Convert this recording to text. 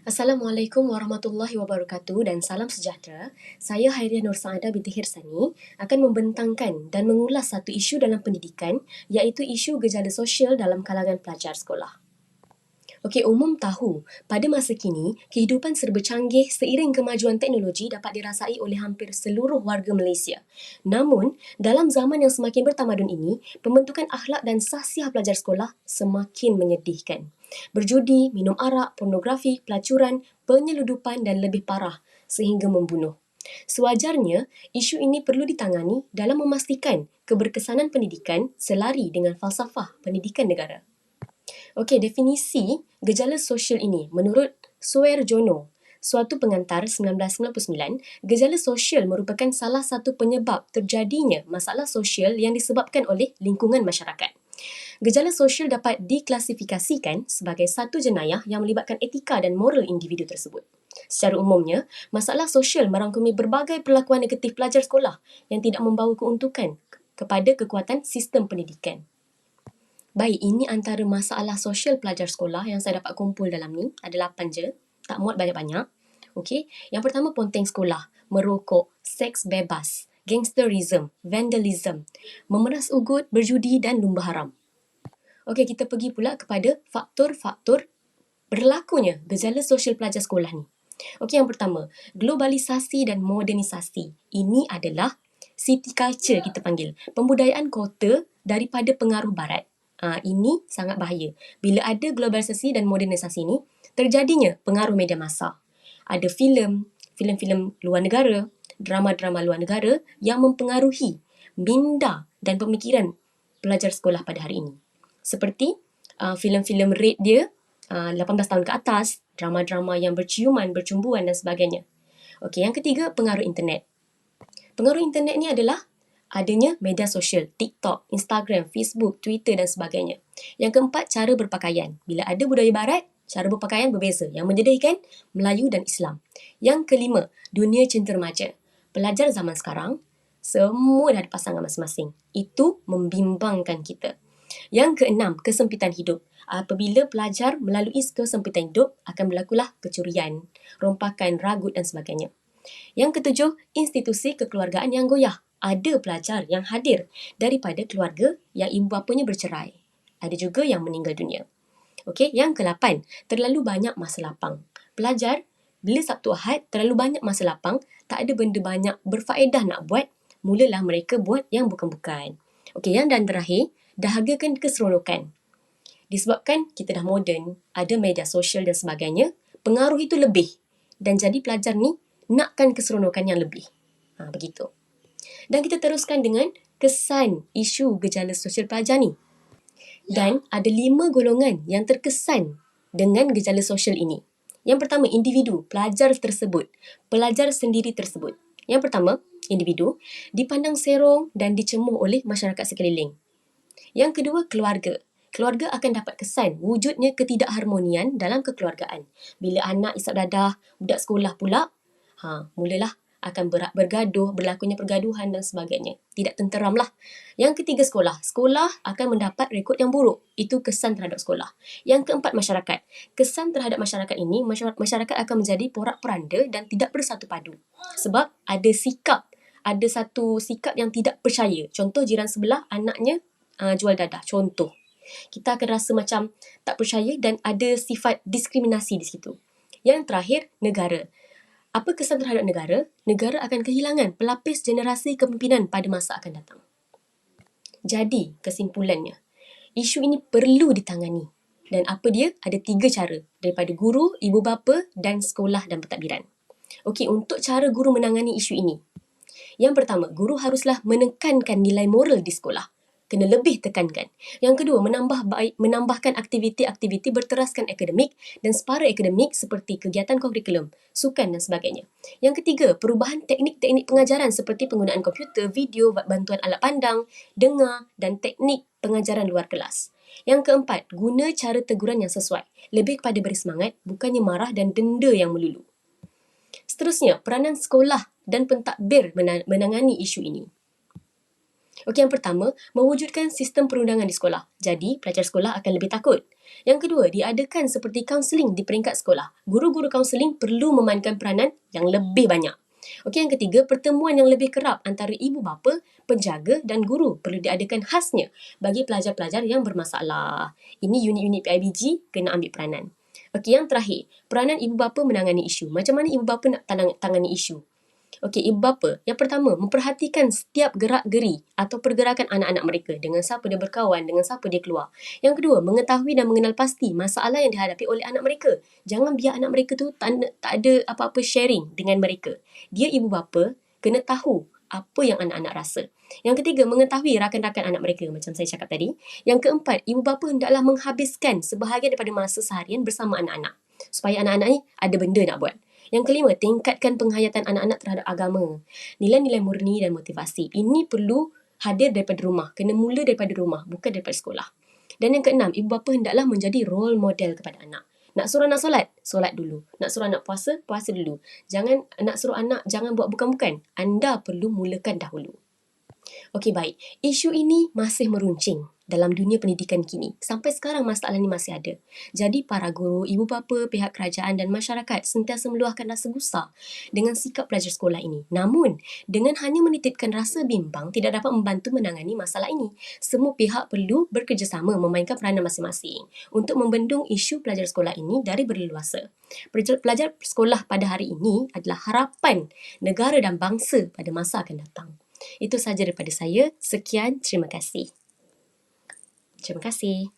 Assalamualaikum warahmatullahi wabarakatuh dan salam sejahtera. Saya Hairiah Nur Saada binti Hirsani akan membentangkan dan mengulas satu isu dalam pendidikan iaitu isu gejala sosial dalam kalangan pelajar sekolah. Okey, umum tahu, pada masa kini, kehidupan serba canggih seiring kemajuan teknologi dapat dirasai oleh hampir seluruh warga Malaysia. Namun, dalam zaman yang semakin bertamadun ini, pembentukan akhlak dan sahsiah pelajar sekolah semakin menyedihkan. Berjudi, minum arak, pornografi, pelacuran, penyeludupan dan lebih parah sehingga membunuh. Sewajarnya, isu ini perlu ditangani dalam memastikan keberkesanan pendidikan selari dengan falsafah pendidikan negara. Okey, definisi gejala sosial ini menurut Suarjono, suatu pengantar 1999, gejala sosial merupakan salah satu penyebab terjadinya masalah sosial yang disebabkan oleh lingkungan masyarakat. Gejala sosial dapat diklasifikasikan sebagai satu jenayah yang melibatkan etika dan moral individu tersebut. Secara umumnya, masalah sosial merangkumi berbagai perlakuan negatif pelajar sekolah yang tidak membawa keuntungan kepada kekuatan sistem pendidikan. Baik, ini antara masalah sosial pelajar sekolah yang saya dapat kumpul dalam ni. Ada 8 je. Tak muat banyak-banyak. Okey. Yang pertama, ponteng sekolah. Merokok, seks bebas, gangsterism, vandalism, memeras ugut, berjudi dan lumba haram. Okey, kita pergi pula kepada faktor-faktor berlakunya gejala sosial pelajar sekolah ni. Okey, yang pertama, globalisasi dan modernisasi. Ini adalah city culture kita panggil. Pembudayaan kota daripada pengaruh barat. Ini sangat bahaya. Bila ada globalisasi dan modernisasi ini, terjadinya pengaruh media massa. Ada filem-filem luar negara, drama-drama luar negara yang mempengaruhi minda dan pemikiran pelajar sekolah pada hari ini. Seperti filem-filem rape dia, 18 tahun ke atas, drama-drama yang berciuman, bercumbuan dan sebagainya. Okey, yang ketiga, pengaruh internet. Pengaruh internet ni adalah adanya media sosial, TikTok, Instagram, Facebook, Twitter dan sebagainya. Yang keempat, cara berpakaian. Bila ada budaya barat, cara berpakaian berbeza. Yang menjadikan Melayu dan Islam. Yang kelima, dunia cinta remaja. Pelajar zaman sekarang, semua dah ada pasangan masing-masing. Itu membimbangkan kita. Yang keenam, kesempitan hidup. Apabila pelajar melalui kesempitan hidup, akan berlakulah kecurian, rompakan, ragut dan sebagainya. Yang ketujuh, institusi kekeluargaan yang goyah. Ada pelajar yang hadir daripada keluarga yang ibu bapanya bercerai. Ada juga yang meninggal dunia. Okey, yang ke-8, terlalu banyak masa lapang. Pelajar, bila Sabtu Ahad, terlalu banyak masa lapang, tak ada benda banyak berfaedah nak buat, mulalah mereka buat yang bukan-bukan. Okey, yang dan terakhir, dahagakan keseronokan. Disebabkan kita dah moden, ada media sosial dan sebagainya, pengaruh itu lebih. Dan jadi pelajar ni nakkan keseronokan yang lebih. Begitu. Dan kita teruskan dengan kesan isu gejala sosial pelajar ni. Dan ada 5 golongan yang terkesan dengan gejala sosial ini. Yang pertama, individu, pelajar tersebut, pelajar sendiri tersebut. Yang pertama, individu, dipandang serong dan dicemuh oleh masyarakat sekeliling. Yang kedua, keluarga. Keluarga akan dapat kesan wujudnya ketidakharmonian dalam kekeluargaan. Bila anak isap dadah, budak sekolah pula, mulalah akan bergaduh, berlakunya pergaduhan dan sebagainya. Tidak tenteram lah. Yang ketiga, sekolah. Sekolah akan mendapat rekod yang buruk. Itu kesan terhadap sekolah. Yang keempat, masyarakat. Kesan terhadap masyarakat ini, masyarakat akan menjadi porak-poranda dan tidak bersatu padu. Sebab ada satu sikap yang tidak percaya. Contoh, jiran sebelah anaknya jual dadah. Contoh. Kita akan rasa macam tak percaya dan ada sifat diskriminasi di situ. Yang terakhir, negara. Apa kesan terhadap negara? Negara akan kehilangan pelapis generasi kepimpinan pada masa akan datang. Jadi, kesimpulannya, isu ini perlu ditangani. Dan apa dia? Ada 3 cara. Daripada guru, ibu bapa dan sekolah dan pentadbiran. Okey, untuk cara guru menangani isu ini. Yang pertama, guru haruslah menekankan nilai moral di sekolah. Kena lebih tekankan. Yang kedua, menambahkan aktiviti-aktiviti berteraskan akademik dan separa akademik seperti kegiatan kurikulum, sukan dan sebagainya. Yang ketiga, perubahan teknik-teknik pengajaran seperti penggunaan komputer, video, bantuan alat pandang, dengar dan teknik pengajaran luar kelas. Yang keempat, guna cara teguran yang sesuai. Lebih kepada beri semangat, bukannya marah dan denda yang melulu. Seterusnya, peranan sekolah dan pentadbir menangani isu ini. Okey, yang pertama, mewujudkan sistem perundangan di sekolah. Jadi, pelajar sekolah akan lebih takut. Yang kedua, diadakan seperti kaunseling di peringkat sekolah. Guru-guru kaunseling perlu memainkan peranan yang lebih banyak. Okey, yang ketiga, pertemuan yang lebih kerap antara ibu bapa, penjaga dan guru perlu diadakan khasnya bagi pelajar-pelajar yang bermasalah. Ini unit-unit PIBG kena ambil peranan. Okey, yang terakhir, peranan ibu bapa menangani isu. Macam mana ibu bapa nak tangani isu? Okey, ibu bapa. Yang pertama, memperhatikan setiap gerak-geri atau pergerakan anak-anak mereka. Dengan siapa dia berkawan, dengan siapa dia keluar. Yang kedua, mengetahui dan mengenal pasti masalah yang dihadapi oleh anak mereka. Jangan biar anak mereka tu tak ada apa-apa sharing dengan mereka. Dia ibu bapa kena tahu apa yang anak-anak rasa. Yang ketiga, mengetahui rakan-rakan anak mereka macam saya cakap tadi. Yang keempat, ibu bapa hendaklah menghabiskan sebahagian daripada masa seharian bersama anak-anak. Supaya anak-anak ni ada benda nak buat. Yang kelima, tingkatkan penghayatan anak-anak terhadap agama. Nilai-nilai murni dan motivasi. Ini perlu hadir daripada rumah. Kena mula daripada rumah, bukan daripada sekolah. Dan yang keenam, ibu bapa hendaklah menjadi role model kepada anak. Nak suruh anak solat? Solat dulu. Nak suruh anak puasa? Puasa dulu. Nak suruh anak jangan buat bukan-bukan. Anda perlu mulakan dahulu. Okey, baik. Isu ini masih meruncing dalam dunia pendidikan kini. Sampai sekarang masalah ini masih ada. Jadi para guru, ibu bapa, pihak kerajaan dan masyarakat sentiasa meluahkan rasa gusar dengan sikap pelajar sekolah ini. Namun, dengan hanya menitipkan rasa bimbang tidak dapat membantu menangani masalah ini. Semua pihak perlu bekerjasama memainkan peranan masing-masing untuk membendung isu pelajar sekolah ini dari berleluasa. Pelajar sekolah pada hari ini adalah harapan negara dan bangsa pada masa akan datang. Itu sahaja daripada saya. Sekian, terima kasih. Terima kasih.